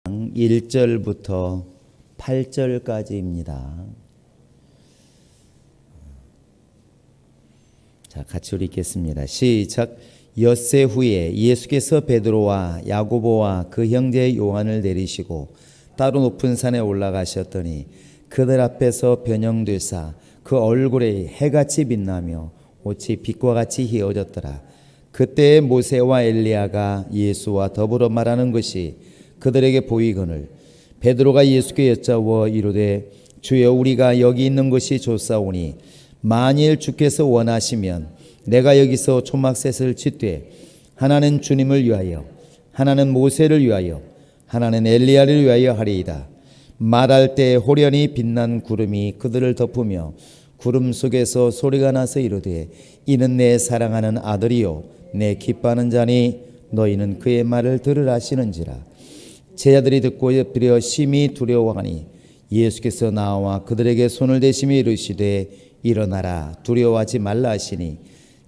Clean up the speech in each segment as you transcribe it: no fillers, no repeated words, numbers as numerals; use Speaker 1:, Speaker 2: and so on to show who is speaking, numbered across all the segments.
Speaker 1: 1절부터 8절까지입니다. 자, 같이 우리 읽겠습니다. 시작. 엿새 후에 예수께서 베드로와 야고보와 그 형제 요한을 내리시고 따로 높은 산에 올라가셨더니 그들 앞에서 변형되사 그 얼굴에 해같이 빛나며 옷이 빛과 같이 휘어졌더라. 그때 모세와 엘리야가 예수와 더불어 말하는 것이 그들에게 보이거늘 베드로가 예수께 여짜워 이르되 주여, 우리가 여기 있는 것이 좋사오니 만일 주께서 원하시면 내가 여기서 초막셋을 짓되 하나는 주님을 위하여, 하나는 모세를 위하여, 하나는 엘리야를 위하여 하리이다. 말할 때 호련히 빛난 구름이 그들을 덮으며 구름 속에서 소리가 나서 이르되 이는 내 사랑하는 아들이요 내 기뻐하는 자니 너희는 그의 말을 들으라 하시는지라. 제자들이 듣고 엎드려 심히 두려워하니 예수께서 나와 그들에게 손을 대시며 이르시되 일어나라, 두려워하지 말라 하시니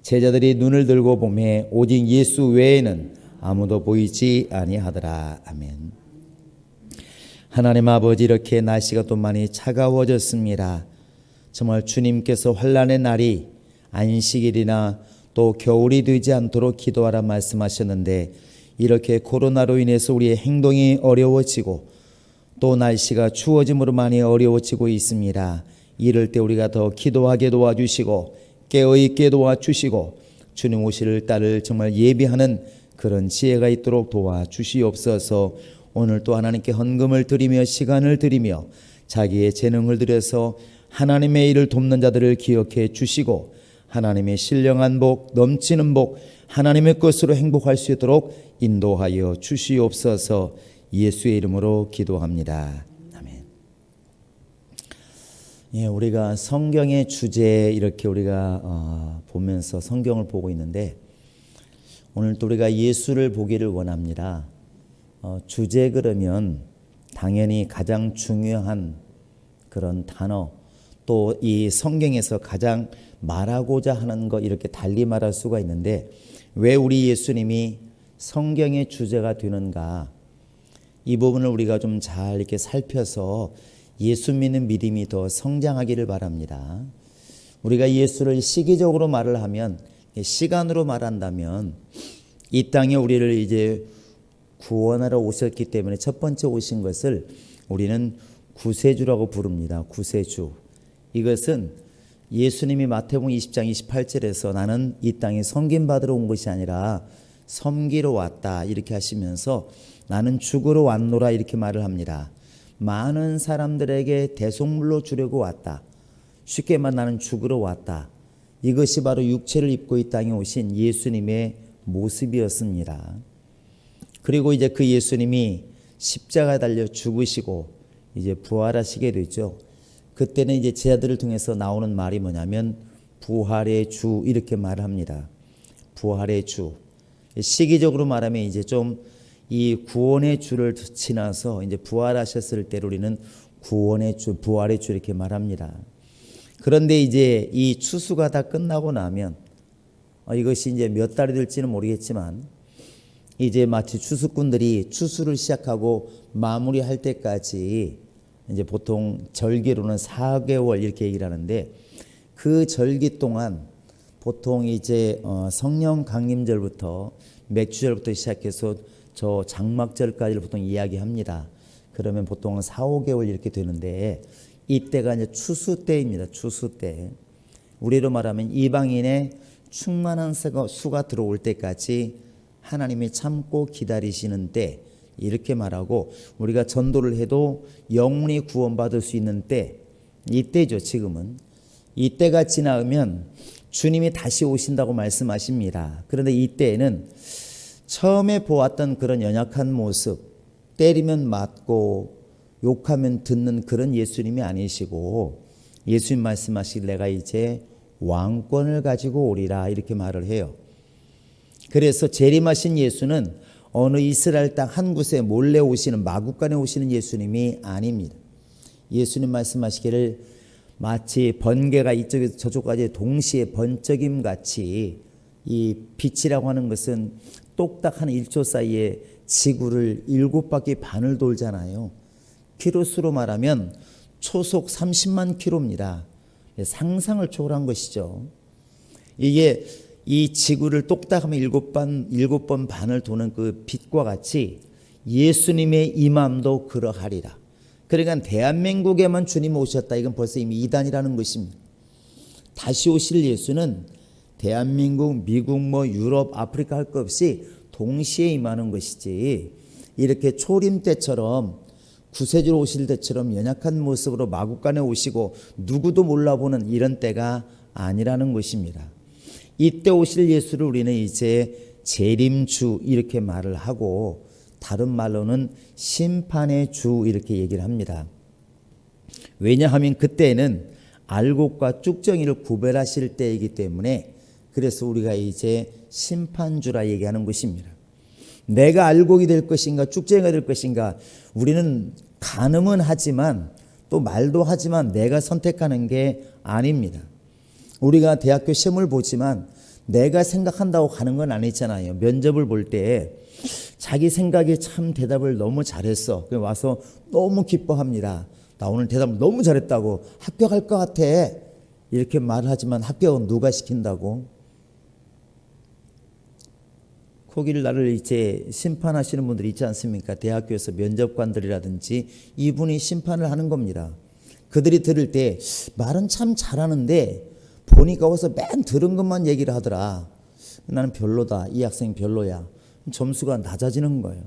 Speaker 1: 제자들이 눈을 들고 보매 오직 예수 외에는 아무도 보이지 아니하더라. 아멘. 하나님 아버지, 이렇게 날씨가 또 많이 차가워졌습니다. 정말 주님께서 환난의 날이 안식일이나 또 겨울이 되지 않도록 기도하라 말씀하셨는데, 이렇게 코로나로 인해서 우리의 행동이 어려워지고 또 날씨가 추워짐으로 많이 어려워지고 있습니다. 이럴 때 우리가 더 기도하게 도와주시고 깨어있게 도와주시고 주님 오실 날을 정말 예비하는 그런 지혜가 있도록 도와주시옵소서. 오늘 또 하나님께 헌금을 드리며 시간을 드리며 자기의 재능을 들여서 하나님의 일을 돕는 자들을 기억해 주시고 하나님의 신령한 복, 넘치는 복, 하나님의 것으로 행복할 수 있도록 인도하여 주시옵소서. 예수의 이름으로 기도합니다. 아멘. 예, 우리가 성경의 주제 이렇게 우리가 보면서 성경을 보고 있는데, 오늘 또 우리가 예수를 보기를 원합니다. 주제 그러면 당연히 가장 중요한 그런 단어, 또 이 성경에서 가장 말하고자 하는 것, 이렇게 달리 말할 수가 있는데, 왜 우리 예수님이 성경의 주제가 되는가, 이 부분을 우리가 좀 잘 이렇게 살펴서 예수 믿는 믿음이 더 성장하기를 바랍니다. 우리가 예수를 시기적으로 말을 하면, 시간으로 말한다면 이 땅에 우리를 이제 구원하러 오셨기 때문에 첫 번째 오신 것을 우리는 구세주라고 부릅니다. 구세주. 이것은 예수님이 마태복음 20장 28절에서 나는 이 땅에 섬김받으러 온 것이 아니라 섬기러 왔다 이렇게 하시면서 나는 죽으러 왔노라 이렇게 말을 합니다. 많은 사람들에게 대속물로 주려고 왔다. 쉽게 말하면 나는 죽으러 왔다. 이것이 바로 육체를 입고 이 땅에 오신 예수님의 모습이었습니다. 그리고 이제 그 예수님이 십자가에 달려 죽으시고 이제 부활하시게 되죠. 그때는 이제 제자들을 통해서 나오는 말이 뭐냐면 부활의 주 이렇게 말을 합니다. 부활의 주. 시기적으로 말하면 이제 좀 이 구원의 주를 지나서 이제 부활하셨을 때 우리는 구원의 주, 부활의 주 이렇게 말합니다. 그런데 이제 이 추수가 다 끝나고 나면 이것이 이제 몇 달이 될지는 모르겠지만 이제 마치 추수꾼들이 추수를 시작하고 마무리할 때까지 이제 보통 절기로는 4개월 이렇게 얘기를 하는데, 그 절기 동안 보통 이제 성령 강림절부터 맥주절부터 시작해서 저 장막절까지를 보통 이야기합니다. 그러면 보통 4, 5개월 이렇게 되는데, 이때가 이제 추수 때입니다. 추수 때. 우리로 말하면 이방인의 충만한 수가 들어올 때까지 하나님이 참고 기다리시는 때 이렇게 말하고, 우리가 전도를 해도 영혼이 구원받을 수 있는 때, 이때죠. 지금은 이때가 지나면 주님이 다시 오신다고 말씀하십니다. 그런데 이때에는 처음에 보았던 그런 연약한 모습, 때리면 맞고 욕하면 듣는 그런 예수님이 아니시고, 예수님 말씀하시길 내가 이제 왕권을 가지고 오리라 이렇게 말을 해요. 그래서 재림하신 예수는 어느 이스라엘 땅 한 곳에 몰래 오시는, 마구간에 오시는 예수님이 아닙니다. 예수님 말씀하시기를 마치 번개가 이쪽에서 저쪽까지 동시에 번쩍임 같이, 이 빛이라고 하는 것은 똑딱 한 1초 사이에 지구를 7바퀴 반을 돌잖아요. 키로수로 말하면 초속 30만 킬로입니다. 상상을 초월한 것이죠. 이게 이 지구를 똑딱하면 7번 반을 도는 그 빛과 같이 예수님의 임함도 그러하리라. 그러니까 대한민국에만 주님 오셨다. 이건 벌써 이미 이단이라는 것입니다. 다시 오실 예수는 대한민국, 미국, 유럽, 아프리카 할 것 없이 동시에 임하는 것이지, 이렇게 초림 때처럼 구세주로 오실 때처럼 연약한 모습으로 마구간에 오시고 누구도 몰라보는 이런 때가 아니라는 것입니다. 이때 오실 예수를 우리는 이제 재림주 이렇게 말을 하고, 다른 말로는 심판의 주 이렇게 얘기를 합니다. 왜냐하면 그때는 알곡과 쭉정이를 구별하실 때이기 때문에, 그래서 우리가 이제 심판주라 얘기하는 것입니다. 내가 알곡이 될 것인가 쭉정이가 될 것인가, 우리는 가늠은 하지만 또 말도 하지만 내가 선택하는 게 아닙니다. 우리가 대학교 시험을 보지만 내가 생각한다고 가는 건 아니잖아요. 면접을 볼 때 자기 생각에 참 대답을 너무 잘했어. 와서 너무 기뻐합니다. 나 오늘 대답 너무 잘했다고, 합격할 것 같아, 이렇게 말하지만 합격은 누가 시킨다고? 거기를 나를 이제 심판하시는 분들이 있지 않습니까? 대학교에서 면접관들이라든지 이분이 심판을 하는 겁니다. 그들이 들을 때 말은 참 잘하는데 보니까 와서 맨 들은 것만 얘기를 하더라. 나는 별로다. 이 학생 별로야. 점수가 낮아지는 거예요.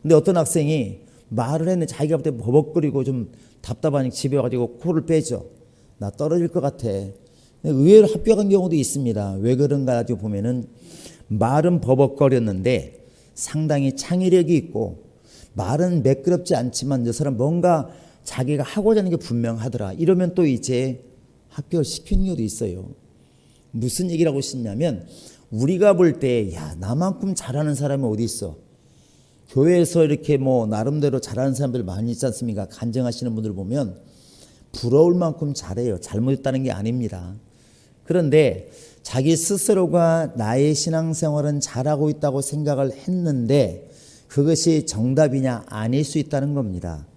Speaker 1: 근데 어떤 학생이 말을 했는데 자기가 볼 때 버벅거리고 좀 답답하니 집에 가지고 코를 빼죠. 나 떨어질 것 같아. 의외로 합격한 경우도 있습니다. 왜 그런가 가지고 보면은 말은 버벅거렸는데 상당히 창의력이 있고, 말은 매끄럽지 않지만 저 사람 뭔가 자기가 하고자 하는 게 분명하더라. 이러면 또 이제 합격을 시키는 경우도 있어요. 무슨 얘기를 하고 싶냐면, 우리가 볼 때 야, 나만큼 잘하는 사람이 어디 있어? 교회에서 이렇게 나름대로 잘하는 사람들 많이 있지 않습니까? 간증하시는 분들 보면 부러울 만큼 잘해요. 잘못했다는 게 아닙니다. 그런데 자기 스스로가 나의 신앙생활은 잘하고 있다고 생각을 했는데 그것이 정답이냐? 아닐 수 있다는 겁니다.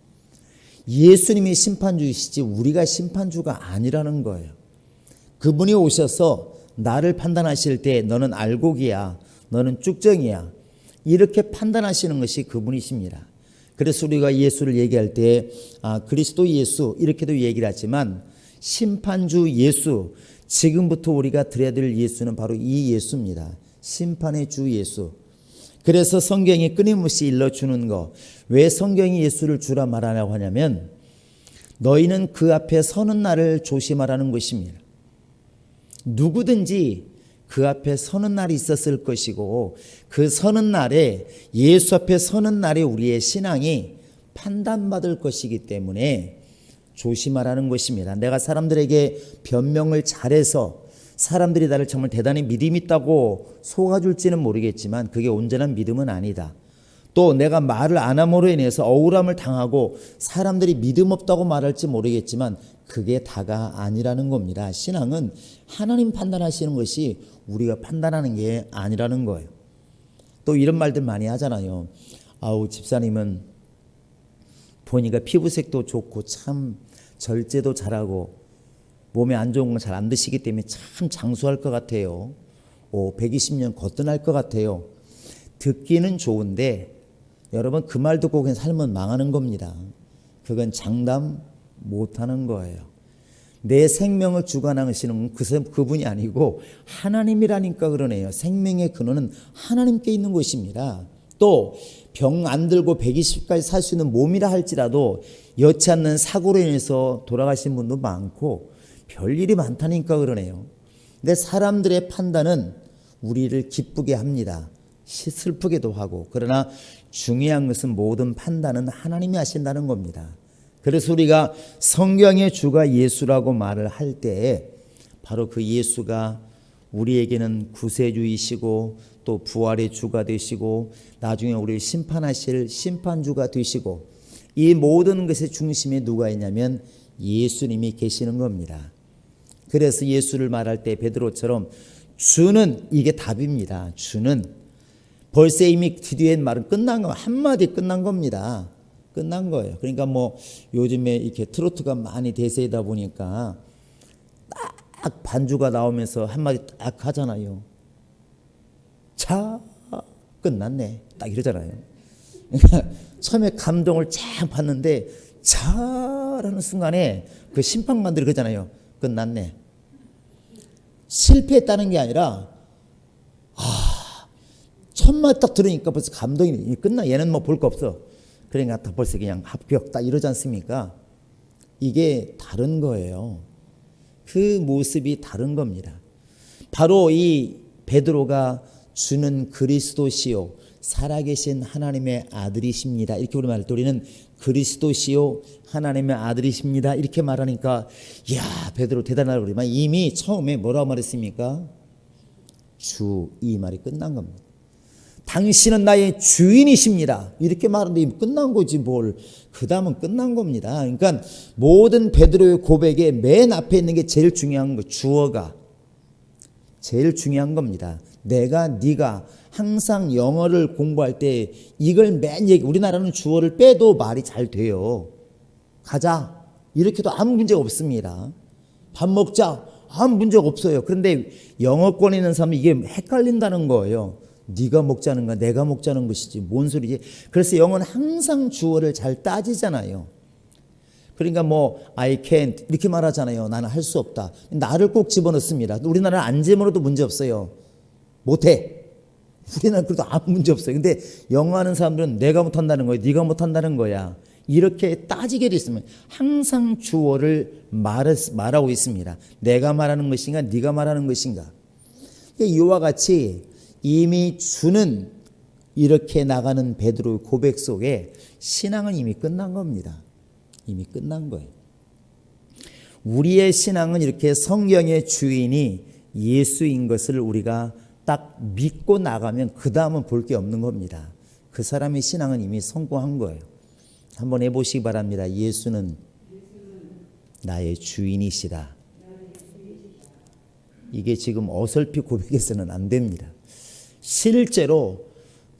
Speaker 1: 예수님이 심판주이시지 우리가 심판주가 아니라는 거예요. 그분이 오셔서 나를 판단하실 때 너는 알곡이야, 너는 쭉정이야, 이렇게 판단하시는 것이 그분이십니다. 그래서 우리가 예수를 얘기할 때 그리스도 예수 이렇게도 얘기를 하지만, 심판주 예수, 지금부터 우리가 드려야 될 예수는 바로 이 예수입니다. 심판의 주 예수. 그래서 성경이 끊임없이 일러주는 거, 왜 성경이 예수를 주라 말하냐고 하냐면, 너희는 그 앞에 서는 날을 조심하라는 것입니다. 누구든지 그 앞에 서는 날이 있었을 것이고, 그 서는 날에, 예수 앞에 서는 날에 우리의 신앙이 판단받을 것이기 때문에 조심하라는 것입니다. 내가 사람들에게 변명을 잘해서 사람들이 나를 정말 대단히 믿음 있다고 속아줄지는 모르겠지만 그게 온전한 믿음은 아니다. 또 내가 말을 안 함으로 인해서 억울함을 당하고 사람들이 믿음 없다고 말할지 모르겠지만 그게 다가 아니라는 겁니다. 신앙은 하나님 판단하시는 것이 우리가 판단하는 게 아니라는 거예요. 또 이런 말들 많이 하잖아요. 아우, 집사님은 보니까 피부색도 좋고 참 절제도 잘하고 몸에 안 좋은 건 잘 안 드시기 때문에 참 장수할 것 같아요. 120년 거뜬할 것 같아요. 듣기는 좋은데 여러분, 그 말 듣고 그냥 살면 망하는 겁니다. 그건 장담 못하는 거예요. 내 생명을 주관하시는 그분이 아니고 하나님이라니까 그러네요. 생명의 근원은 하나님께 있는 것입니다. 또 병 안 들고 120까지 살 수 있는 몸이라 할지라도 여치 않는 사고로 인해서 돌아가신 분도 많고 별일이 많다니까 그러네요. 근데 사람들의 판단은 우리를 기쁘게 합니다. 슬프게도 하고. 그러나 중요한 것은 모든 판단은 하나님이 하신다는 겁니다. 그래서 우리가 성경의 주가 예수라고 말을 할 때에 바로 그 예수가 우리에게는 구세주이시고 또 부활의 주가 되시고 나중에 우리를 심판하실 심판주가 되시고, 이 모든 것의 중심에 누가 있냐면 예수님이 계시는 겁니다. 그래서 예수를 말할 때 베드로처럼 주는, 이게 답입니다. 주는 벌써 이미 뒤에 말은 끝난 거, 한마디 끝난 겁니다. 끝난 거예요. 그러니까 뭐 요즘에 이렇게 트로트가 많이 대세이다 보니까 딱 반주가 나오면서 한마디 딱 하잖아요. 자, 끝났네. 딱 이러잖아요. 그러니까 처음에 감동을 쫙 받는데 자라는 순간에 그 심판관들이 그러잖아요. 끝났네. 실패했다는 게 아니라 첫 말 딱 들으니까 벌써 감동이 끝나. 얘는 뭐 볼 거 없어. 그러니까 다 벌써 그냥 합격 딱 이러지 않습니까? 이게 다른 거예요. 그 모습이 다른 겁니다. 바로 이 베드로가 주는 그리스도시요 살아계신 하나님의 아들이십니다. 이렇게 우리 말할 때 우리는 그리스도시요 하나님의 아들이십니다. 이렇게 말하니까 이야 베드로 대단하다고 그러지만 이미 처음에 뭐라고 말했습니까? 주, 이 말이 끝난 겁니다. 당신은 나의 주인이십니다. 이렇게 말하는데 이미 끝난 거지 뭘. 그 다음은 끝난 겁니다. 그러니까 모든 베드로의 고백에 맨 앞에 있는 게 제일 중요한 거, 주어가 제일 중요한 겁니다. 네가 항상 영어를 공부할 때 이걸 맨 얘기, 우리나라는 주어를 빼도 말이 잘 돼요. 가자 이렇게도 아무 문제가 없습니다. 밥 먹자 아무 문제가 없어요. 그런데 영어권에 있는 사람은 이게 헷갈린다는 거예요. 네가 먹자는 거, 내가 먹자는 것이지 뭔 소리지. 그래서 영어는 항상 주어를 잘 따지잖아요. 그러니까 뭐 I can't 이렇게 말하잖아요. 나는 할 수 없다. 나를 꼭 집어넣습니다. 우리나라는 안 집어넣어도 문제 없어요. 못해. 우리나라는 그래도 아무 문제 없어요. 근데 영어 하는 사람들은 내가 못한다는 거야, 네가 못한다는 거야, 이렇게 따지게 돼 있으면 항상 주어를 말하고 있습니다. 내가 말하는 것인가 네가 말하는 것인가. 이와 같이 이미 주는 이렇게 나가는 베드로의 고백 속에 신앙은 이미 끝난 겁니다. 이미 끝난 거예요. 우리의 신앙은 이렇게 성경의 주인이 예수인 것을 우리가 딱 믿고 나가면 그 다음은 볼 게 없는 겁니다. 그 사람의 신앙은 이미 성공한 거예요. 한번 해보시기 바랍니다. 예수는 나의 주인이시다. 이게 지금 어설피 고백해서는 안 됩니다. 실제로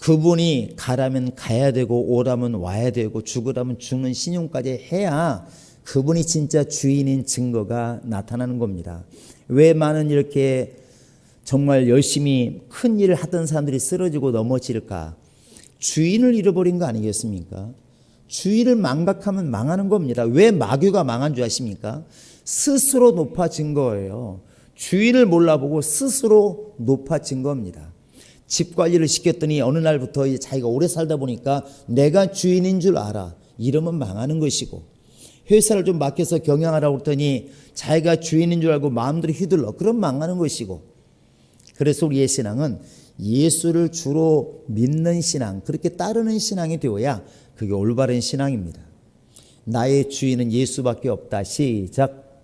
Speaker 1: 그분이 가라면 가야 되고 오라면 와야 되고 죽으라면 죽는 신용까지 해야 그분이 진짜 주인인 증거가 나타나는 겁니다. 왜 많은 이렇게 정말 열심히 큰 일을 하던 사람들이 쓰러지고 넘어질까? 주인을 잃어버린 거 아니겠습니까? 주인을 망각하면 망하는 겁니다. 왜 마귀가 망한 줄 아십니까? 스스로 높아진 거예요. 주인을 몰라보고 스스로 높아진 겁니다. 집 관리를 시켰더니 어느 날부터 자기가 오래 살다 보니까 내가 주인인 줄 알아. 이러면 망하는 것이고, 회사를 좀 맡겨서 경영하라고 했더니 자기가 주인인 줄 알고 마음대로 휘둘러. 그럼 망하는 것이고. 그래서 우리의 신앙은 예수를 주로 믿는 신앙, 그렇게 따르는 신앙이 되어야 그게 올바른 신앙입니다. 나의 주인은 예수밖에 없다. 시작.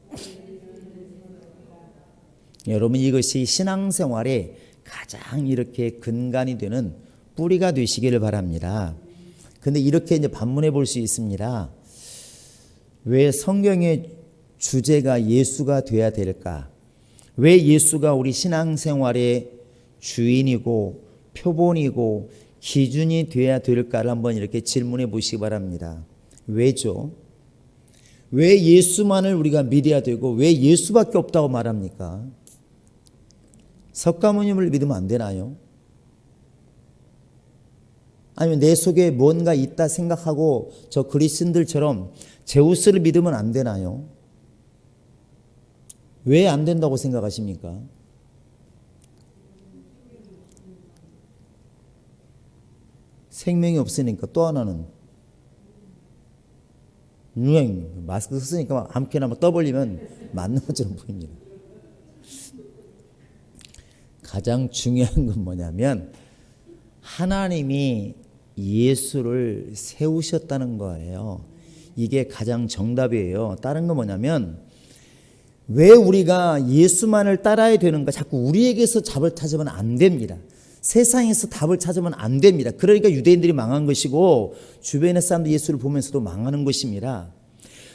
Speaker 1: 여러분, 이것이 신앙생활에 가장 이렇게 근간이 되는 뿌리가 되시기를 바랍니다. 근데 이렇게 이제 반문해 볼 수 있습니다. 왜 성경의 주제가 예수가 돼야 될까? 왜 예수가 우리 신앙생활의 주인이고 표본이고 기준이 돼야 될까를 한번 이렇게 질문해 보시기 바랍니다. 왜죠? 왜 예수만을 우리가 믿어야 되고 왜 예수밖에 없다고 말합니까? 석가모님을 믿으면 안 되나요? 아니면 내 속에 뭔가 있다 생각하고 저 그리스인들처럼 제우스를 믿으면 안 되나요? 왜 안 된다고 생각하십니까? 생명이 없으니까. 또 하나는 마스크 쓰니까 아무렇게나 떠벌리면 맞는 것처럼 보입니다. 가장 중요한 건 뭐냐면 하나님이 예수를 세우셨다는 거예요. 이게 가장 정답이에요. 다른 건 뭐냐면 왜 우리가 예수만을 따라야 되는가? 자꾸 우리에게서 답을 찾으면 안 됩니다. 세상에서 답을 찾으면 안 됩니다. 그러니까 유대인들이 망한 것이고 주변의 사람들 예수를 보면서도 망하는 것입니다.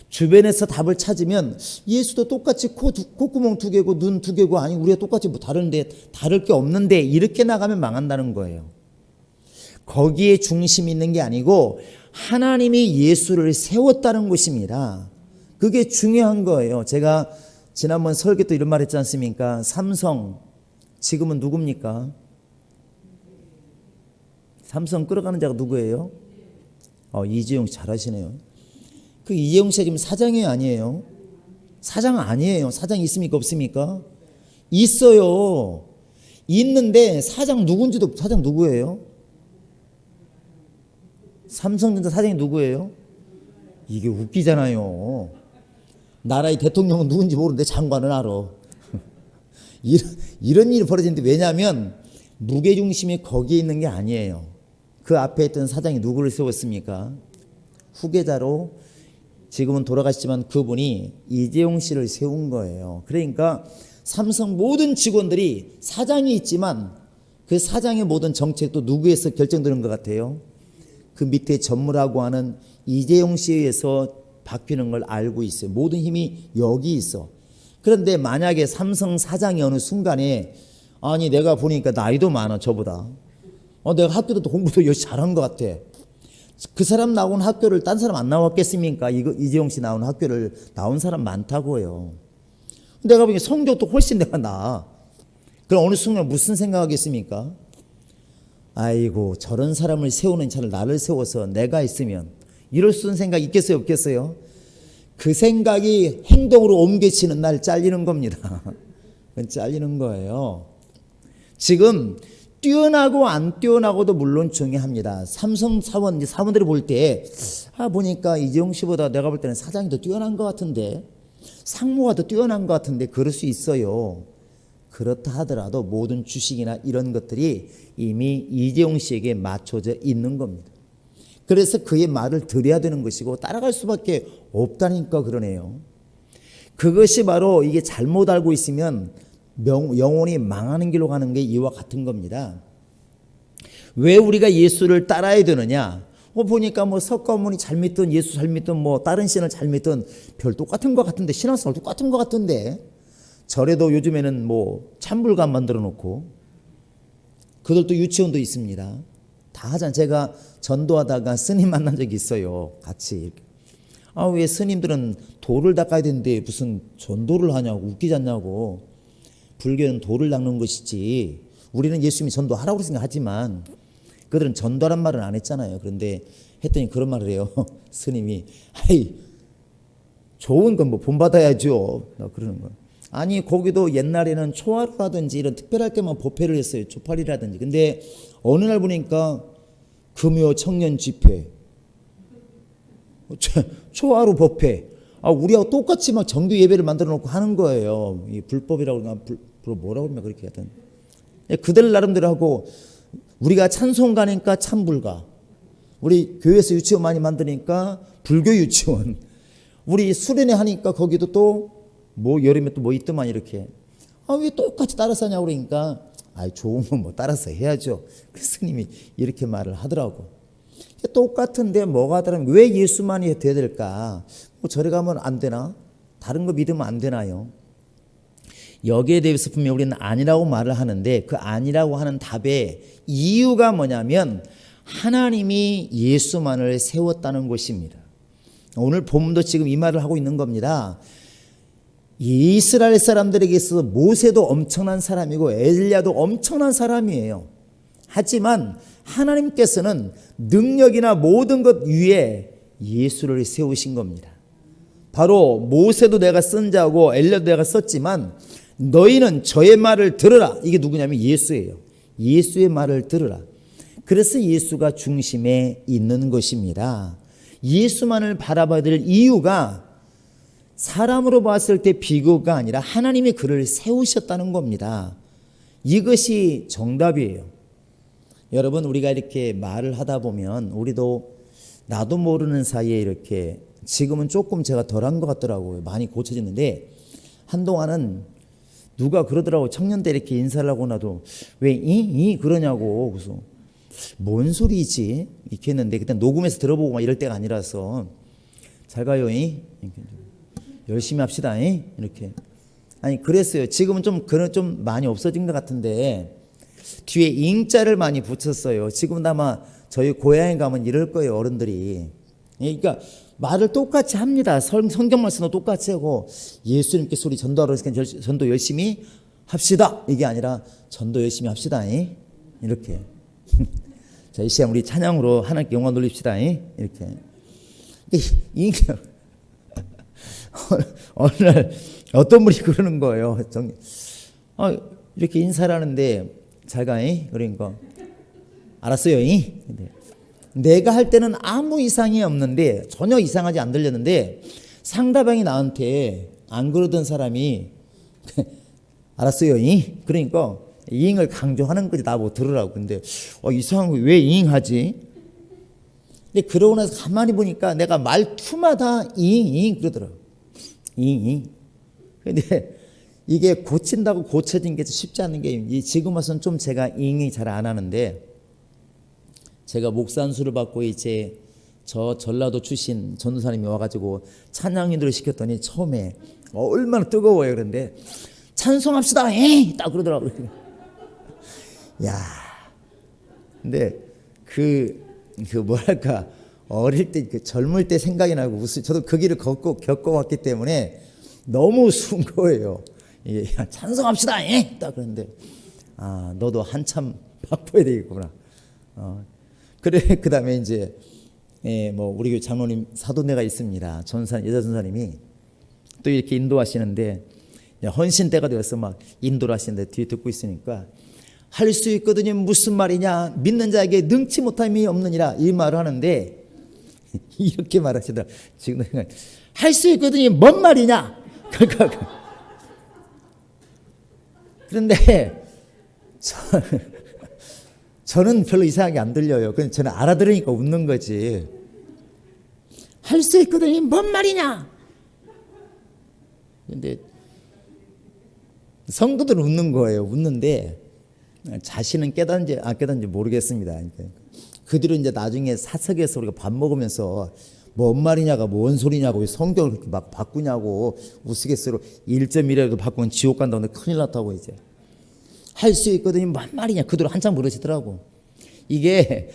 Speaker 1: 주변에서 답을 찾으면 예수도 똑같이 콧구멍 2개고 눈 2개고 아니 우리가 똑같이 뭐 다른데 다를 게 없는데 이렇게 나가면 망한다는 거예요. 거기에 중심이 있는 게 아니고 하나님이 예수를 세웠다는 것입니다. 그게 중요한 거예요. 제가 지난번 설교 때 이런 말 했지 않습니까? 삼성 지금은 누굽니까? 삼성 끌어가는 자가 누구예요? 이재용 씨 잘하시네요. 그 이재용 씨가 지금 사장이 아니에요? 사장 아니에요. 사장 있습니까? 없습니까? 있어요. 있는데 사장 누군지도 사장 누구예요? 삼성전자 사장이 누구예요? 이게 웃기잖아요. 나라의 대통령은 누군지 모르는데 장관은 알아. 이런 일이 벌어지는데 왜냐하면 무게중심이 거기에 있는 게 아니에요. 그 앞에 있던 사장이 누구를 세웠습니까? 후계자로 지금은 돌아가시지만 그분이 이재용 씨를 세운 거예요. 그러니까 삼성 모든 직원들이 사장이 있지만 그 사장의 모든 정책도 누구에서 결정되는 것 같아요? 그 밑에 전무라고 하는 이재용 씨에 의해서 바뀌는 걸 알고 있어요. 모든 힘이 여기 있어. 그런데 만약에 삼성 사장이 어느 순간에 아니 내가 보니까 나이도 많아 저보다. 내가 학교도 공부도 열심히 잘한 것 같아. 그 사람 나온 학교를 딴 사람 안 나왔겠습니까? 이재용 씨 나온 학교를 나온 사람 많다고요. 내가 보기엔 성적도 훨씬 내가 나아. 그럼 어느 순간 무슨 생각하겠습니까? 아이고 저런 사람을 세우는 차를 나를 세워서 내가 있으면 이럴 수 있는 생각 있겠어요 없겠어요? 그 생각이 행동으로 옮겨지는 날 잘리는 겁니다. 그건 잘리는 거예요. 지금 뛰어나고 안 뛰어나고도 물론 중요합니다. 삼성 사원들이 볼 때 보니까 이재용 씨보다 내가 볼 때는 사장이 더 뛰어난 것 같은데 상무가 더 뛰어난 것 같은데 그럴 수 있어요. 그렇다 하더라도 모든 주식이나 이런 것들이 이미 이재용 씨에게 맞춰져 있는 겁니다. 그래서 그의 말을 들어야 되는 것이고 따라갈 수밖에 없다니까 그러네요. 그것이 바로 이게 잘못 알고 있으면 영혼이 망하는 길로 가는 게 이와 같은 겁니다. 왜 우리가 예수를 따라야 되느냐? 보니까 석가모니 잘 믿든 예수 잘 믿든 다른 신을 잘 믿든 별 똑같은 것 같은데 신앙생활 똑같은 것 같은데 절에도 요즘에는 찬불관 만들어 놓고 그들도 유치원도 있습니다. 다 하잖아요. 제가 전도하다가 스님 만난 적이 있어요. 같이. 왜 스님들은 돌을 닦아야 되는데 무슨 전도를 하냐고 웃기지 않냐고. 불교는 돌을 닦는 것이지 우리는 예수님이 전도하라고 생각하지만 그들은 전도란 말은 안 했잖아요. 그런데 했더니 그런 말을 해요. 스님이 좋은 건 본받아야죠. 그러는 거예요. 아니 거기도 옛날에는 초하루라든지 이런 특별할 때만 법회를 했어요. 초팔이라든지. 근데 어느 날 보니까 금요 청년 집회 초하루 법회 우리하고 똑같이 정규 예배를 만들어 놓고 하는 거예요. 이 불법이라고 뭐라고 그러면 그렇게 하여튼 그들 나름대로 하고 우리가 찬송 가니까 찬불가 우리 교회에서 유치원 많이 만드니까 불교 유치원 우리 수련회 하니까 거기도 또 여름에 또 있더만 이렇게 왜 똑같이 따라서 하냐고 그러니까 좋은 건 따라서 해야죠. 그 스님이 이렇게 말을 하더라고. 똑같은데 뭐가 다르면 왜 예수만이 돼야 될까? 절에 가면 안 되나? 다른 거 믿으면 안 되나요? 여기에 대해서 분명 우리는 아니라고 말을 하는데 그 아니라고 하는 답의 이유가 뭐냐면 하나님이 예수만을 세웠다는 것입니다. 오늘 본문도 지금 이 말을 하고 있는 겁니다. 이스라엘 사람들에게 있어서 모세도 엄청난 사람이고 엘리야도 엄청난 사람이에요. 하지만 하나님께서는 능력이나 모든 것 위에 예수를 세우신 겁니다. 바로 모세도 내가 쓴 자고 엘리야도 내가 썼지만 너희는 저의 말을 들으라. 이게 누구냐면 예수예요. 예수의 말을 들으라. 그래서 예수가 중심에 있는 것입니다. 예수만을 바라봐야 될 이유가 사람으로 봤을 때 비교가 아니라 하나님이 그를 세우셨다는 겁니다. 이것이 정답이에요. 여러분 우리가 이렇게 말을 하다 보면 우리도 나도 모르는 사이에 이렇게 지금은 조금 제가 덜한 것 같더라고요. 많이 고쳐졌는데 한동안은 누가 그러더라고. 청년 때 이렇게 인사를 하고 나도 왜 그러냐고. 그래서 뭔 소리지? 이렇게 했는데 그때 녹음해서 들어보고 이럴 때가 아니라서 잘 가요. 이렇게 열심히 합시다. 이렇게. 아니 그랬어요. 지금은 좀 많이 없어진 것 같은데 뒤에 잉자를 많이 붙였어요. 지금 아마 저희 고향에 가면 이럴 거예요, 어른들이. 그러니까 말을 똑같이 합니다. 성경 말씀도 똑같이 하고, 예수님께서 우리 전도하러 전도 열심히 합시다, 이게 아니라 전도 열심히 합시다, 이렇게. 자, 이 시간 우리 찬양으로 하나님께 영광 돌립시다, 이렇게. 어느 날 어떤 분이 그러는 거예요. 이렇게 인사를 하는데 잘가, 그러니까 알았어요. 내가 할 때는 아무 이상이 없는데, 전혀 이상하지 안 들렸는데, 상대방이 나한테 안 그러던 사람이 알았어요. 그러니까 이잉을 강조하는 거지, 나보고 들으라고. 근데 이상한 거 왜 이잉하지? 근데 그러고 나서 가만히 보니까 내가 말투마다 이잉 그러더라고. 이잉. 근데 이게 고친다고 고쳐진 게 쉽지 않은 게, 지금 와서는 좀 제가 이잉이 잘 안 하는데, 제가 목사 안수를 받고 이제 저 전라도 출신 전도사님이 와가지고 찬양인들을 시켰더니 처음에 얼마나 뜨거워요. 그런데 찬송합시다, 딱 그러더라고요. 야, 근데 뭐랄까, 어릴 때, 젊을 때 생각이 나고, 저도 그 길을 겪어왔기 때문에 너무 우스운 거예요. 야, 찬송합시다, 딱 그러는데, 너도 한참 바꿔야 되겠구나. 그래, 그 다음에 이제, 우리 교회 장로님 사도네가 있습니다. 여자 전사님이 또 이렇게 인도하시는데, 헌신 때가 되어서 막 인도를 하시는데 뒤에 듣고 있으니까, 할 수 있거든요. 무슨 말이냐? 믿는 자에게 능치 못함이 없느니라, 이 말을 하는데, 이렇게 말하시더라. 지금 할 수 있거든요. 뭔 말이냐? 그런데 저는 별로 이상하게 안 들려요. 그냥 저는 알아들으니까 웃는 거지. 할 수 있거든요. 뭔 말이냐? 근데 성도들은 웃는 거예요. 웃는데 자신은 깨닫는지 안 깨닫는지 모르겠습니다. 그들은 이제 나중에 사석에서 우리가 밥 먹으면서 뭔 말이냐가 뭔 소리냐고, 왜 성경을 그렇게 막 바꾸냐고 우스갯소리로 1.1이라도 바꾸면 지옥 간다고 큰일 났다고. 이제 할 수 있거든요. 뭔 말이냐, 그대로 한참 물으시더라고. 이게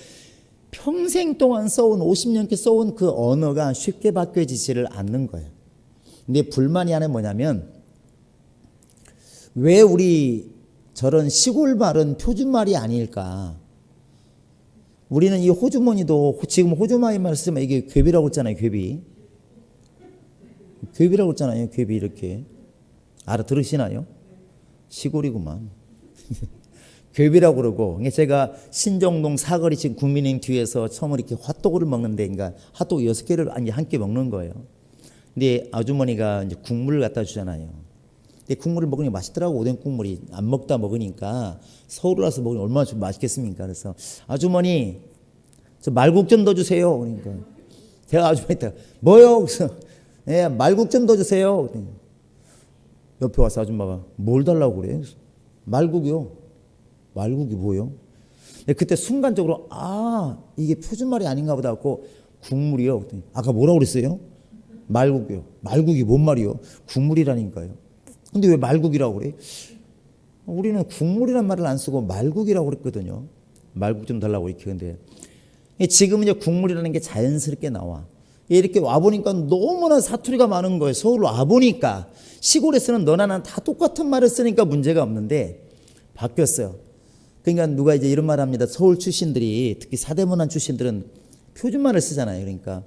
Speaker 1: 평생 동안 써온, 50년께 써온 그 언어가 쉽게 바뀌어지지를 않는 거예요. 근데 불만이 하나 뭐냐면, 왜 우리 저런 시골 말은 표준말이 아닐까? 우리는 이 호주머니도 지금 호주머니 말 쓰면 이게 괴비라고 했잖아요. 괴비라고 했잖아요. 괴비. 이렇게 알아들으시나요? 시골이구만. 괴비라고 그러고, 제가 신정동 사거리 지금 국민행 뒤에서 처음으로 이렇게 핫도그를 먹는데, 그러니까 핫도그 6개를 함께 먹는 거예요. 근데 아주머니가 이제 국물을 갖다 주잖아요. 근데 국물을 먹으니 맛있더라고. 오뎅 국물이. 안 먹다 먹으니까, 서울 와서 먹으니 얼마나 좀 맛있겠습니까? 그래서 아주머니, 저 말국 좀 더 주세요. 그러니까 제가 아주머니한테 뭐요? 그래서 말국 좀 더 주세요. 옆에 와서 아줌마가 뭘 달라고 그래? 말국이요. 말국이 뭐요? 그때 순간적으로 이게 표준말이 아닌가 보다 하고, 국물이요. 아까 뭐라고 그랬어요? 말국이요. 말국이 뭔 말이요? 국물이라니까요. 근데 왜 말국이라고 그래? 우리는 국물이란 말을 안 쓰고 말국이라고 그랬거든요. 말국 좀 달라고 이렇게. 근데 지금은 이제 국물이라는 게 자연스럽게 나와. 이렇게 와보니까 너무나 사투리가 많은 거예요. 서울 와보니까. 시골에서는 너나 난 다 똑같은 말을 쓰니까 문제가 없는데 바뀌었어요. 그러니까 누가 이제 이런 말 합니다. 서울 출신들이, 특히 사대문안 출신들은 표준말을 쓰잖아요. 그러니까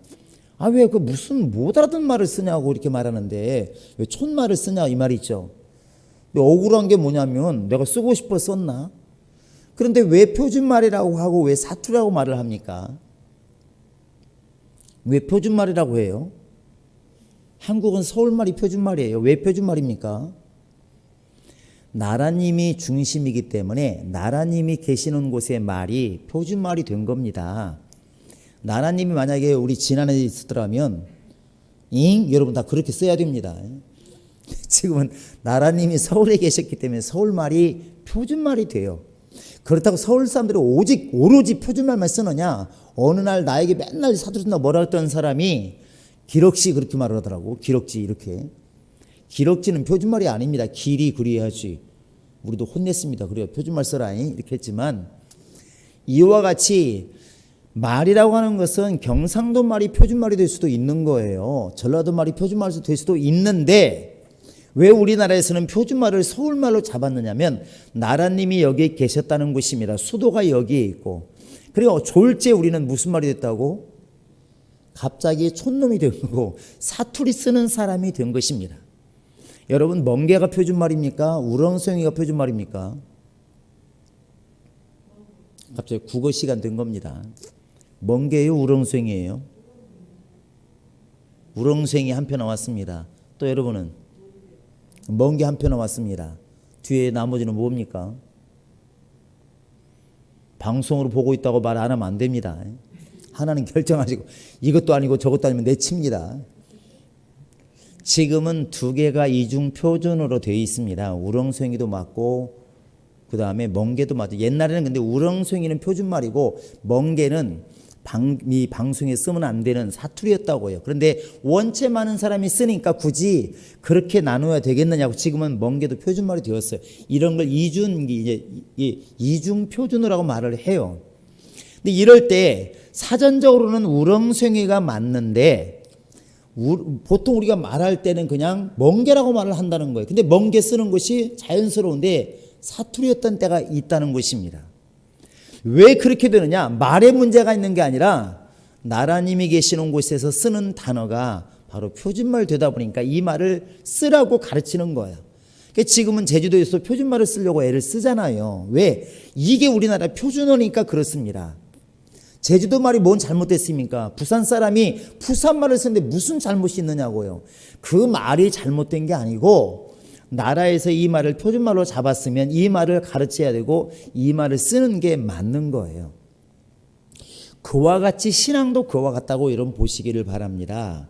Speaker 1: 왜 그 무슨 못 알아듣는 말을 쓰냐고 이렇게 말하는데, 왜 촌말을 쓰냐 이 말이 있죠. 근데 억울한 게 뭐냐면, 내가 쓰고 싶어 썼나? 그런데 왜 표준말이라고 하고 왜 사투리라고 말을 합니까? 왜 표준말이라고 해요? 한국은 서울말이 표준말이에요. 왜 표준말입니까? 나라님이 중심이기 때문에 나라님이 계시는 곳의 말이 표준말이 된 겁니다. 나라님이 만약에 우리 진안에 있었더라면 여러분 다 그렇게 써야 됩니다. 지금은 나라님이 서울에 계셨기 때문에 서울말이 표준말이 돼요. 그렇다고 서울 사람들이 오로지 표준말만 쓰느냐? 어느 날 나에게 맨날 사투리 쓴다 뭐라 했던 사람이 기럭지 그렇게 말을 하더라고. 기럭지 이렇게. 기럭지는 표준말이 아닙니다. 길이 그리하지. 우리도 혼냈습니다. 그래요. 표준말 써라잉 이렇게 했지만 이와 같이 말이라고 하는 것은 경상도 말이 표준말이 될 수도 있는 거예요. 전라도 말이 표준말이 될 수도 있는데 왜 우리나라에서는 표준말을 서울말로 잡았느냐면 나라님이 여기에 계셨다는 것입니다. 수도가 여기에 있고 그리고 졸제 우리는 무슨 말이 됐다고? 갑자기 촌놈이 된 거고 사투리 쓰는 사람이 된 것입니다. 여러분 멍게가 표준말입니까? 우렁송이가 표준말입니까? 갑자기 국어 시간 된 겁니다. 멍게요 우렁송이에요? 우렁송이 한 표 나왔습니다. 또 여러분은? 멍게 한 표 나왔습니다. 뒤에 나머지는 뭡니까? 방송으로 보고 있다고 말 안 하면 안 됩니다. 하나는 결정하시고 이것도 아니고 저것도 아니면 내칩니다. 지금은 두 개가 이중 표준으로 되어 있습니다. 우렁송이도 맞고 그 다음에 멍게도 맞죠. 옛날에는 근데 우렁송이는 표준말이고 멍게는 이 방송에 쓰면 안 되는 사투리였다고요. 그런데 원체 많은 사람이 쓰니까 굳이 그렇게 나눠야 되겠느냐고 지금은 멍게도 표준말이 되었어요. 이런 걸 이중 표준어라고 말을 해요. 근데 이럴 때 사전적으로는 우렁송이가 맞는데 보통 우리가 말할 때는 그냥 멍게라고 말을 한다는 거예요. 근데 멍게 쓰는 것이 자연스러운데 사투리였던 때가 있다는 것입니다. 왜 그렇게 되느냐? 말에 문제가 있는 게 아니라 나라님이 계시는 곳에서 쓰는 단어가 바로 표준말 되다 보니까 이 말을 쓰라고 가르치는 거예요. 그러니까 지금은 제주도에서 표준말을 쓰려고 애를 쓰잖아요. 왜? 이게 우리나라 표준어니까 그렇습니다. 제주도 말이 뭔 잘못됐습니까? 부산 사람이 부산말을 쓰는데 무슨 잘못이 있느냐고요. 그 말이 잘못된 게 아니고 나라에서 이 말을 표준말로 잡았으면 이 말을 가르쳐야 되고 이 말을 쓰는 게 맞는 거예요. 그와 같이 신앙도 그와 같다고 여러분 보시기를 바랍니다.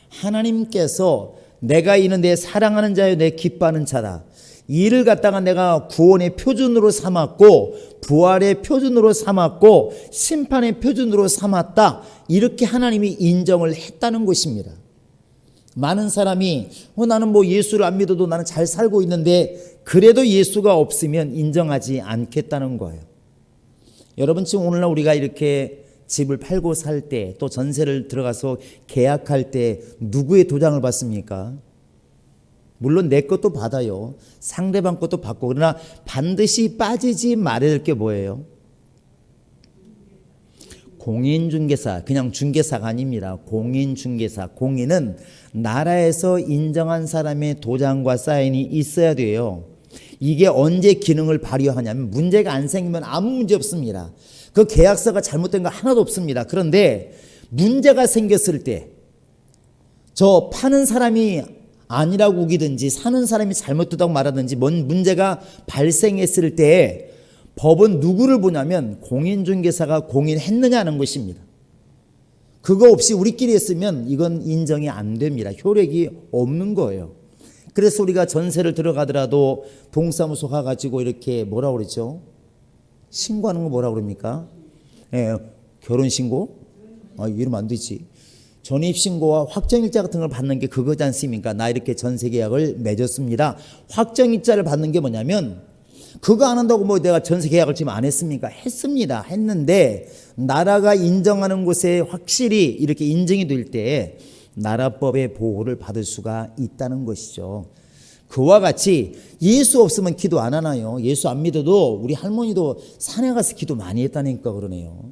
Speaker 1: 하나님께서 내가 이는 내 사랑하는 자여 내 기뻐하는 자다. 이를 갖다가 내가 구원의 표준으로 삼았고 부활의 표준으로 삼았고 심판의 표준으로 삼았다. 이렇게 하나님이 인정을 했다는 것입니다. 많은 사람이 나는 뭐 예수를 안 믿어도 나는 잘 살고 있는데 그래도 예수가 없으면 인정하지 않겠다는 거예요. 여러분 지금 오늘날 우리가 이렇게 집을 팔고 살 때 또 전세를 들어가서 계약할 때 누구의 도장을 받습니까? 물론 내 것도 받아요. 상대방 것도 받고 그러나 반드시 빠지지 말아야 될 게 뭐예요? 공인중개사, 그냥 중개사가 아닙니다. 공인중개사. 공인은 나라에서 인정한 사람의 도장과 사인이 있어야 돼요. 이게 언제 기능을 발휘하냐면 문제가 안 생기면 아무 문제 없습니다. 그 계약서가 잘못된 거 하나도 없습니다. 그런데 문제가 생겼을 때 저 파는 사람이 아니라고 우기든지 사는 사람이 잘못됐다고 말하든지 뭔 문제가 발생했을 때 법은 누구를 보냐면 공인중개사가 공인했느냐는 것입니다. 그거 없이 우리끼리 했으면 이건 인정이 안 됩니다. 효력이 없는 거예요. 그래서 우리가 전세를 들어가더라도 동사무소 가가지고 이렇게 뭐라고 그러죠? 신고하는 거 뭐라고 그럽니까? 예, 결혼신고? 이러면 안 되지. 전입신고와 확정일자 같은 걸 받는 게 그거지 않습니까? 나 이렇게 전세계약을 맺었습니다. 확정일자를 받는 게 뭐냐면 그거 안 한다고 뭐 내가 전세계약을 지금 안 했습니까? 했습니다. 했는데 나라가 인정하는 곳에 확실히 이렇게 인정이 될 때 나라법의 보호를 받을 수가 있다는 것이죠. 그와 같이 예수 없으면 기도 안 하나요? 예수 안 믿어도 우리 할머니도 산에 가서 기도 많이 했다니까 그러네요.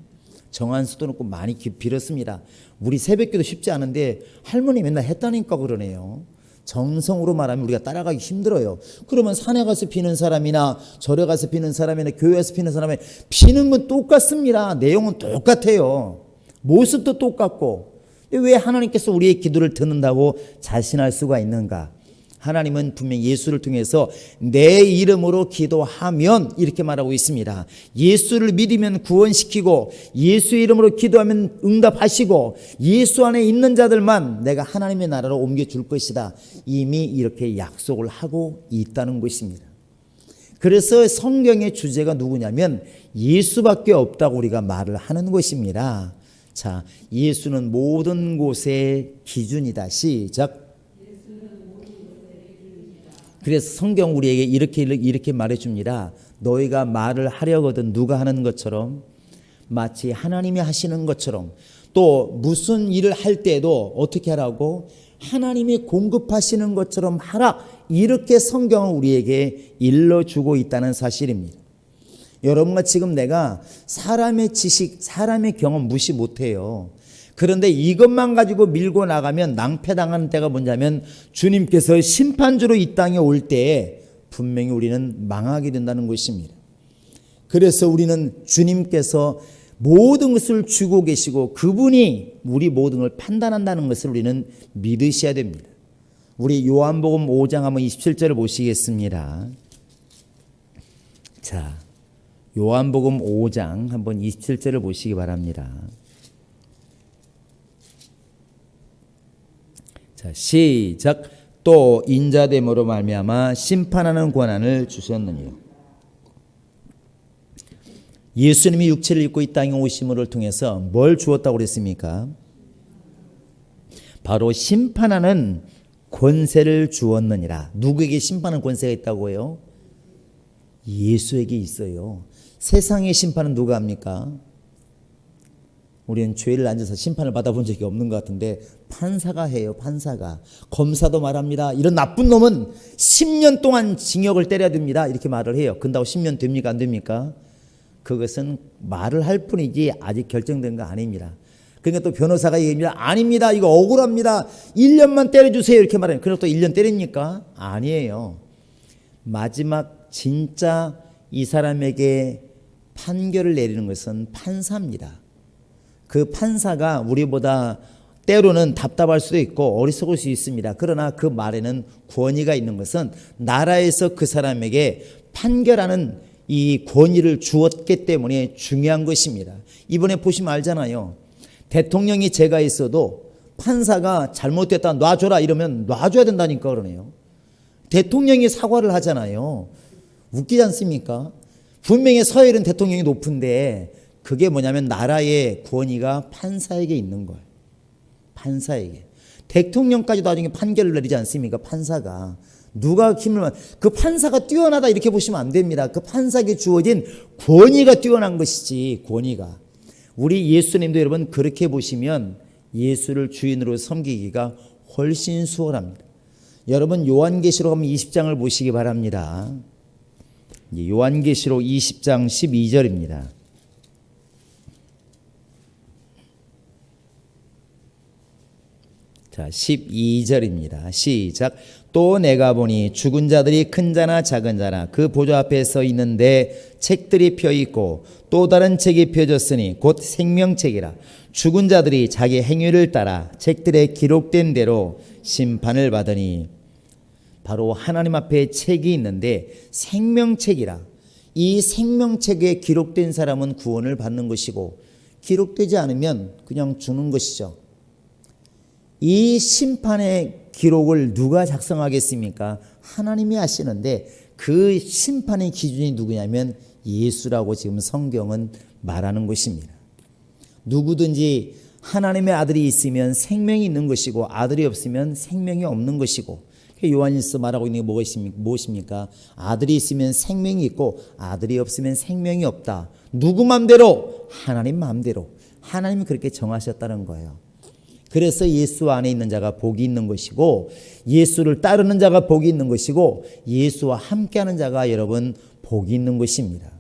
Speaker 1: 정한 수도 놓고 많이 빌었습니다. 우리 새벽기도 쉽지 않은데 할머니 맨날 했다니까 그러네요. 정성으로 말하면 우리가 따라가기 힘들어요. 그러면 산에 가서 피는 사람이나 절에 가서 피는 사람이나 교회에서 피는 사람이 피는 건 똑같습니다. 내용은 똑같아요. 모습도 똑같고. 왜 하나님께서 우리의 기도를 듣는다고 자신할 수가 있는가? 하나님은 분명 예수를 통해서 내 이름으로 기도하면 이렇게 말하고 있습니다. 예수를 믿으면 구원시키고 예수의 이름으로 기도하면 응답하시고 예수 안에 있는 자들만 내가 하나님의 나라로 옮겨줄 것이다. 이미 이렇게 약속을 하고 있다는 것입니다. 그래서 성경의 주제가 누구냐면 예수밖에 없다고 우리가 말을 하는 것입니다. 자, 예수는 모든 곳의 기준이다. 시작. 그래서 성경 우리에게 이렇게 말해줍니다. 너희가 말을 하려거든 누가 하는 것처럼 마치 하나님이 하시는 것처럼, 또 무슨 일을 할 때도 어떻게 하라고? 하나님이 공급하시는 것처럼 하라. 이렇게 성경은 우리에게 일러주고 있다는 사실입니다. 여러분과 지금 내가 사람의 지식, 사람의 경험 무시 못해요. 그런데 이것만 가지고 밀고 나가면 낭패당하는 때가 뭐냐면 주님께서 심판주로 이 땅에 올 때에 분명히 우리는 망하게 된다는 것입니다. 그래서 우리는 주님께서 모든 것을 주고 계시고 그분이 우리 모든 걸 판단한다는 것을 우리는 믿으셔야 됩니다. 우리 요한복음 5장 한번 27절을 보시겠습니다. 자, 요한복음 5장 한번 27절을 보시기 바랍니다. 자, 시작. 또 인자됨으로 말미암아 심판하는 권한을 주셨느니요. 예수님이 육체를 입고 이 땅에 오심을 통해서 뭘 주었다고 그랬습니까? 바로 심판하는 권세를 주었느니라. 누구에게 심판하는 권세가 있다고 해요? 예수에게 있어요. 세상의 심판은 누가 합니까? 우리는 죄를 앉아서 심판을 받아본 적이 없는 것 같은데 판사가 해요. 판사가. 검사도 말합니다. 이런 나쁜 놈은 10년 동안 징역을 때려야 됩니다. 이렇게 말을 해요. 근다고 10년 됩니까? 안 됩니까? 그것은 말을 할 뿐이지 아직 결정된 거 아닙니다. 그러니까 또 변호사가 얘기합니다. 아닙니다. 이거 억울합니다. 1년만 때려주세요. 이렇게 말해요. 그럼 또 1년 때립니까? 아니에요. 마지막 진짜 이 사람에게 판결을 내리는 것은 판사입니다. 그 판사가 우리보다 때로는 답답할 수도 있고 어리석을 수 있습니다. 그러나 그 말에는 권위가 있는 것은 나라에서 그 사람에게 판결하는 이 권위를 주었기 때문에 중요한 것입니다. 이번에 보시면 알잖아요. 대통령이 죄가 있어도 판사가 잘못됐다 놔줘라 이러면 놔줘야 된다니까 그러네요. 대통령이 사과를 하잖아요. 웃기지 않습니까? 분명히 서열은 대통령이 높은데 그게 뭐냐면 나라의 권위가 판사에게 있는 거예요. 판사에게. 대통령까지 나중에 판결을 내리지 않습니까? 판사가. 누가 힘을, 그 판사가 뛰어나다 이렇게 보시면 안 됩니다. 그 판사에게 주어진 권위가 뛰어난 것이지, 권위가. 우리 예수님도 여러분 그렇게 보시면 예수를 주인으로 섬기기가 훨씬 수월합니다. 여러분 요한계시록 한번 20장을 보시기 바랍니다. 요한계시록 20장 12절입니다. 자, 12절입니다. 시작. 또 내가 보니 죽은 자들이 큰 자나 작은 자나 그 보좌 앞에 서 있는데 책들이 펴 있고 또 다른 책이 펴졌으니 곧 생명책이라. 죽은 자들이 자기 행위를 따라 책들에 기록된 대로 심판을 받으니. 바로 하나님 앞에 책이 있는데 생명책이라. 이 생명책에 기록된 사람은 구원을 받는 것이고 기록되지 않으면 그냥 죽는 것이죠. 이 심판의 기록을 누가 작성하겠습니까? 하나님이 하시는데 그 심판의 기준이 누구냐면 예수라고 지금 성경은 말하는 것입니다. 누구든지 하나님의 아들이 있으면 생명이 있는 것이고 아들이 없으면 생명이 없는 것이고, 요한일서 말하고 있는 게 무엇입니까? 아들이 있으면 생명이 있고 아들이 없으면 생명이 없다. 누구 마음대로? 하나님 마음대로. 하나님이 그렇게 정하셨다는 거예요. 그래서 예수 안에 있는 자가 복이 있는 것이고 예수를 따르는 자가 복이 있는 것이고 예수와 함께하는 자가 여러분 복이 있는 것입니다.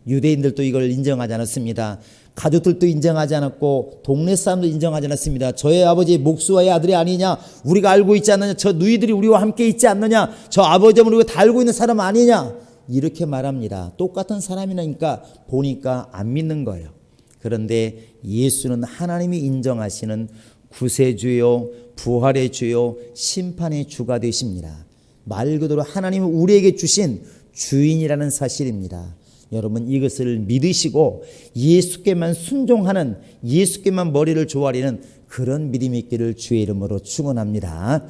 Speaker 1: 유대인들도 이걸 인정하지 않았습니다. 가족들도 인정하지 않았고 동네 사람도 인정하지 않았습니다. 저의 아버지 목수와의 아들이 아니냐? 우리가 알고 있지 않느냐? 저 누이들이 우리와 함께 있지 않느냐? 저 아버지는 우리가 다 알고 있는 사람 아니냐? 이렇게 말합니다. 똑같은 사람이니까 보니까 안 믿는 거예요. 그런데 예수는 하나님이 인정하시는 구세주요, 부활의 주요, 심판의 주가 되십니다. 말 그대로 하나님은 우리에게 주신 주인이라는 사실입니다. 여러분 이것을 믿으시고 예수께만 순종하는, 예수께만 머리를 조아리는 그런 믿음이 있기를 주의 이름으로 축원합니다.